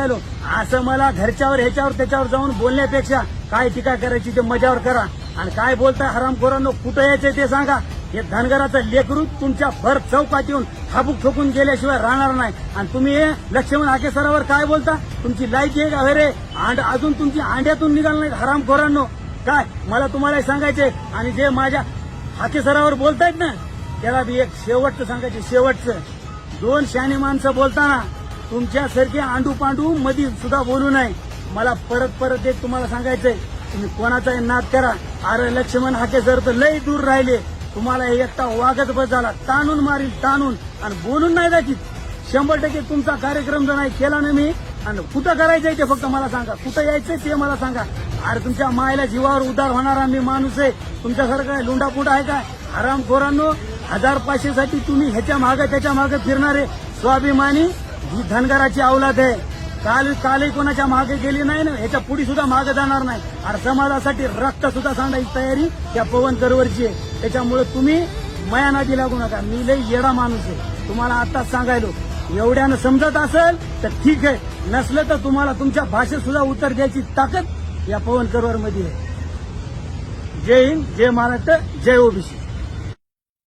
सांगायलो, असं मला घरच्यावर ह्याच्यावर त्याच्यावर जाऊन बोलण्यापेक्षा काय टीका करायची ते मजावर करा. आणि काय बोलताय हरामखोरांनो, कुठं यायचंय ते सांगा. हे धनगराचं लेकरू तुमच्या भर चौकात येऊन थाबूक ठोकून गेल्याशिवाय राहणार नाही. आणि तुम्ही लक्ष्मण हाके सरावर काय बोलता? तुमची लायकी आहे का रे? अजून तुमची अंड्यातून निघाल नाही हरामखोरांनो. काय मला तुम्हाला सांगायचे. आणि जे माझ्या हाके सरावर बोलतायत ना, त्याला बी एक शेवटचं सांगायचे. शेवटचं, दोन शहाणी माणसं बोलताना तुमच्यासारखे आंडू पांडू मध्ये सुद्धा बोलू नये. मला परत एक तुम्हाला सांगायचंय, तुम्ही कोणाचाही नाद करा. अरे लक्ष्मण हाके सर तर लई दूर राहिले. तुम्हाला हे एकटा वागत बस झाला, ताणून मारील ताणून. आणि बोलून नाही दाखीत. 100% तुमचा कार्यक्रम जर नाही केला ना मी, आणि कुठं करायचंय ते फक्त मला सांगा. कुठं यायचंय ते मला सांगा. अरे तुमच्या मायला जीवावर उदार होणारा मी माणूस आहे. तुमच्यासारखं काय लुंडापुंडा आहे काय? हरामखोरांनो, 1000-500 साठी तुम्ही ह्याच्या मागे त्याच्या मागे फिरणारे स्वाभिमानी ही धनगराची औलाद आहे. कालही कोणाच्या मागे गेली नाही ना, ह्याच्या पुढे सुद्धा मागे जाणार नाही. आणि समाजासाठी रक्त सुद्धा सांडायची तयारी त्या पवन करवरची आहे. त्याच्यामुळे तुम्ही माया नादी लागू नका. मी लई येडा माणूस आहे, तुम्हाला आताच सांगायलो. एवढ्यानं समजत असेल तर ठीक आहे, नसलं तर तुम्हाला तुमच्या भाषेत सुद्धा उत्तर द्यायची ताकद या पवन करवर मध्ये आहे. जय हिंद, जय महाराष्ट्र, जय ओबीसी.